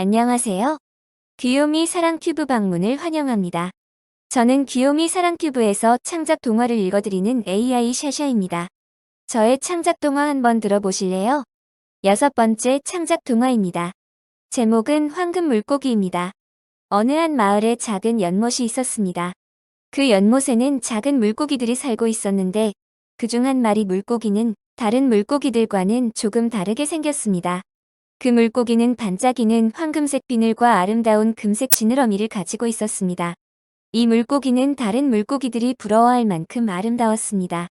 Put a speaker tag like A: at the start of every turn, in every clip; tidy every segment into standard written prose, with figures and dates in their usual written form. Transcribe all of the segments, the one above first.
A: 안녕하세요. 귀요미 사랑튜브 방문을 환영합니다. 저는 귀요미 사랑튜브에서 창작 동화를 읽어드리는 AI 샤샤입니다. 저의 창작 동화 한번 들어보실래요? 6번째 창작 동화입니다. 제목은 황금 물고기입니다. 어느 한 마을에 작은 연못이 있었습니다. 그 연못에는 작은 물고기들이 살고 있었는데 그중 한 마리 물고기는 다른 물고기들과는 조금 다르게 생겼습니다. 그 물고기는 반짝이는 황금색 비늘과 아름다운 금색 지느러미를 가지고 있었습니다. 이 물고기는 다른 물고기들이 부러워할 만큼 아름다웠습니다.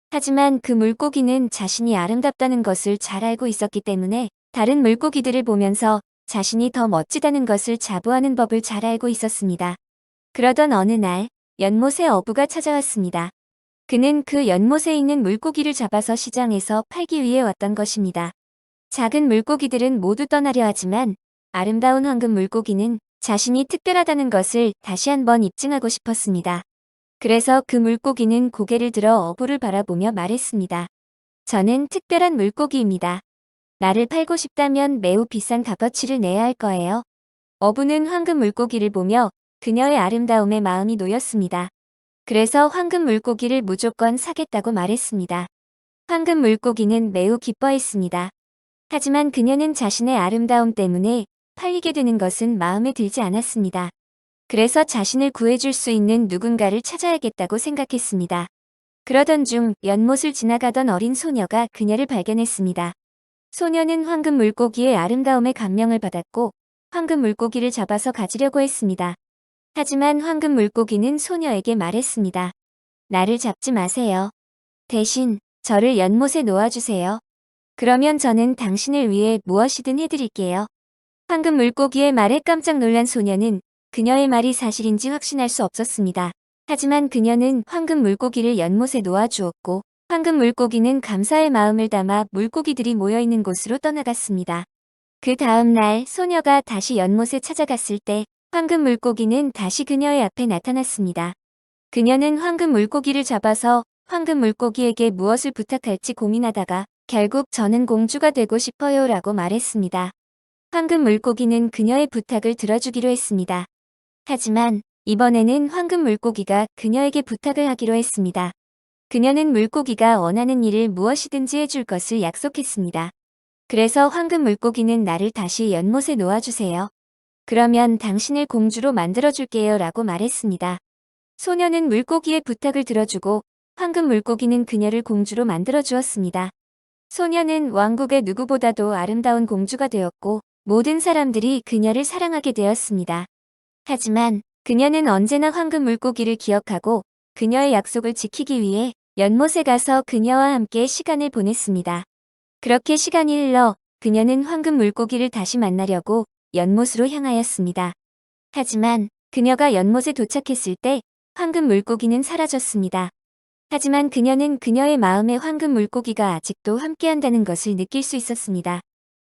A: 하지만 그 물고기는 자신이 아름답다는 것을 잘 알고 있었기 때문에 다른 물고기들을 보면서 자신이 더 멋지다는 것을 자부하는 법을 잘 알고 있었습니다. 그러던 어느 날 연못에 어부가 찾아왔습니다. 그는 그 연못에 있는 물고기를 잡아서 시장에서 팔기 위해 왔던 것입니다. 작은 물고기들은 모두 떠나려 하지만 아름다운 황금 물고기는 자신이 특별하다는 것을 다시 한번 입증하고 싶었습니다. 그래서 그 물고기는 고개를 들어 어부를 바라보며 말했습니다. 저는 특별한 물고기입니다. 나를 팔고 싶다면 매우 비싼 값어치를 내야 할 거예요. 어부는 황금 물고기를 보며 그녀의 아름다움에 마음이 놓였습니다. 그래서 황금 물고기를 무조건 사겠다고 말했습니다. 황금 물고기는 매우 기뻐했습니다. 하지만 그녀는 자신의 아름다움 때문에 팔리게 되는 것은 마음에 들지 않았습니다. 그래서 자신을 구해줄 수 있는 누군가를 찾아야겠다고 생각했습니다. 그러던 중 연못을 지나가던 어린 소녀가 그녀를 발견했습니다. 소녀는 황금 물고기의 아름다움에 감명을 받았고 황금 물고기를 잡아서 가지려고 했습니다. 하지만 황금 물고기는 소녀에게 말했습니다. 나를 잡지 마세요. 대신 저를 연못에 놓아주세요. 그러면 저는 당신을 위해 무엇이든 해드릴게요. 황금 물고기의 말에 깜짝 놀란 소녀는 그녀의 말이 사실인지 확신할 수 없었습니다. 하지만 그녀는 황금 물고기를 연못에 놓아주었고 황금 물고기는 감사의 마음을 담아 물고기들이 모여있는 곳으로 떠나갔습니다. 그 다음 날 소녀가 다시 연못에 찾아갔을 때 황금 물고기는 다시 그녀의 앞에 나타났습니다. 그녀는 황금 물고기를 잡아서 황금 물고기에게 무엇을 부탁할지 고민하다가 결국 저는 공주가 되고 싶어요 라고 말했습니다. 황금 물고기는 그녀의 부탁을 들어주기로 했습니다. 하지만 이번에는 황금 물고기가 그녀에게 부탁을 하기로 했습니다. 그녀는 물고기가 원하는 일을 무엇이든지 해줄 것을 약속했습니다. 그래서 황금 물고기는 나를 다시 연못에 놓아주세요. 그러면 당신을 공주로 만들어줄게요 라고 말했습니다. 소녀는 물고기의 부탁을 들어주고 황금 물고기는 그녀를 공주로 만들어주었습니다. 소녀는 왕국의 누구보다도 아름다운 공주가 되었고 모든 사람들이 그녀를 사랑하게 되었습니다. 하지만 그녀는 언제나 황금 물고기를 기억하고 그녀의 약속을 지키기 위해 연못에 가서 그녀와 함께 시간을 보냈습니다. 그렇게 시간이 흘러 그녀는 황금 물고기를 다시 만나려고 연못으로 향하였습니다. 하지만 그녀가 연못에 도착했을 때 황금 물고기는 사라졌습니다. 하지만 그녀는 그녀의 마음에 황금 물고기가 아직도 함께한다는 것을 느낄 수 있었습니다.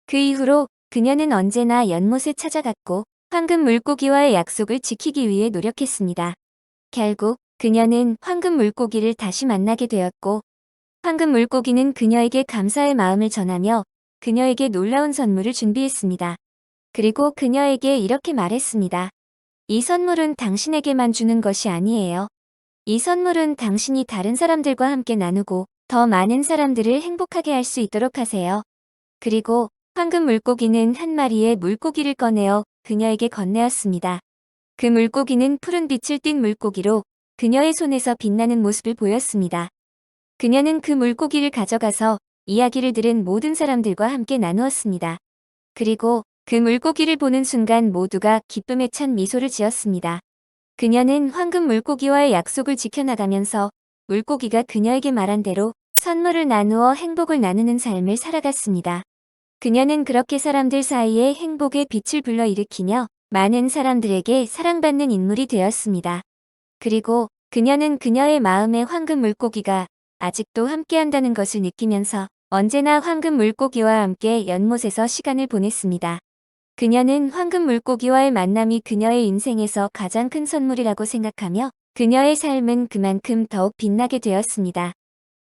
A: 그 이후로 그녀는 언제나 연못에 찾아갔고 황금 물고기와의 약속을 지키기 위해 노력했습니다. 결국 그녀는 황금 물고기를 다시 만나게 되었고 황금 물고기는 그녀에게 감사의 마음을 전하며 그녀에게 놀라운 선물을 준비했습니다. 그리고 그녀에게 이렇게 말했습니다. 이 선물은 당신에게만 주는 것이 아니에요. 이 선물은 당신이 다른 사람들과 함께 나누고 더 많은 사람들을 행복하게 할 수 있도록 하세요. 그리고 황금 물고기는 한 마리의 물고기를 꺼내어 그녀에게 건네었습니다. 그 물고기는 푸른 빛을 띤 물고기로 그녀의 손에서 빛나는 모습을 보였습니다. 그녀는 그 물고기를 가져가서 이야기를 들은 모든 사람들과 함께 나누었습니다. 그리고 그 물고기를 보는 순간 모두가 기쁨에 찬 미소를 지었습니다. 그녀는 황금 물고기와의 약속을 지켜나가면서 물고기가 그녀에게 말한 대로 선물을 나누어 행복을 나누는 삶을 살아갔습니다. 그녀는 그렇게 사람들 사이에 행복의 빛을 불러일으키며 많은 사람들에게 사랑받는 인물이 되었습니다. 그리고 그녀는 그녀의 마음에 황금 물고기가 아직도 함께한다는 것을 느끼면서 언제나 황금 물고기와 함께 연못에서 시간을 보냈습니다. 그녀는 황금 물고기와의 만남이 그녀의 인생에서 가장 큰 선물이라고 생각하며 그녀의 삶은 그만큼 더욱 빛나게 되었습니다.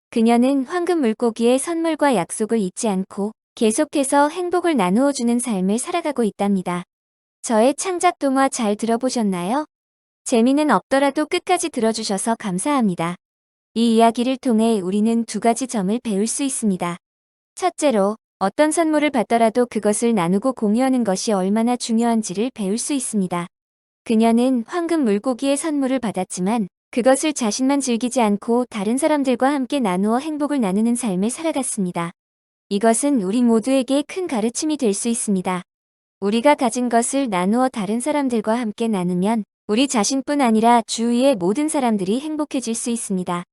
A: 그녀는 황금 물고기의 선물과 약속을 잊지 않고 계속해서 행복을 나누어주는 삶을 살아가고 있답니다. 저의 창작 동화 잘 들어보셨나요? 재미는 없더라도 끝까지 들어주셔서 감사합니다. 이 이야기를 통해 우리는 두 가지 점을 배울 수 있습니다. 첫째로, 어떤 선물을 받더라도 그것을 나누고 공유하는 것이 얼마나 중요한지를 배울 수 있습니다. 그녀는 황금 물고기의 선물을 받았지만 그것을 자신만 즐기지 않고 다른 사람들과 함께 나누어 행복을 나누는 삶을 살아갔습니다. 이것은 우리 모두에게 큰 가르침이 될 수 있습니다. 우리가 가진 것을 나누어 다른 사람들과 함께 나누면 우리 자신뿐 아니라 주위의 모든 사람들이 행복해질 수 있습니다.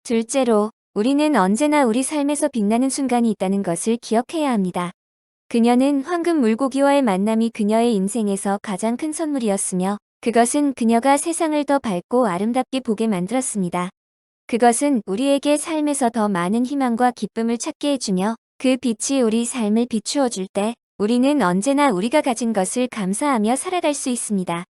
A: 둘째로, 우리는 언제나 우리 삶에서 빛나는 순간이 있다는 것을 기억해야 합니다. 그녀는 황금 물고기와의 만남이 그녀의 인생에서 가장 큰 선물이었으며 그것은 그녀가 세상을 더 밝고 아름답게 보게 만들었습니다. 그것은 우리에게 삶에서 더 많은 희망과 기쁨을 찾게 해주며 그 빛이 우리 삶을 비추어 줄 때 우리는 언제나 우리가 가진 것을 감사하며 살아갈 수 있습니다.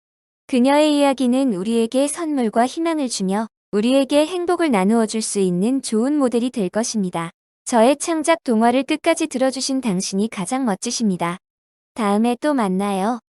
A: 그녀의 이야기는 우리에게 선물과 희망을 주며 우리에게 행복을 나누어 줄 수 있는 좋은 모델이 될 것입니다. 저의 창작 동화를 끝까지 들어주신 당신이 가장 멋지십니다. 다음에 또 만나요.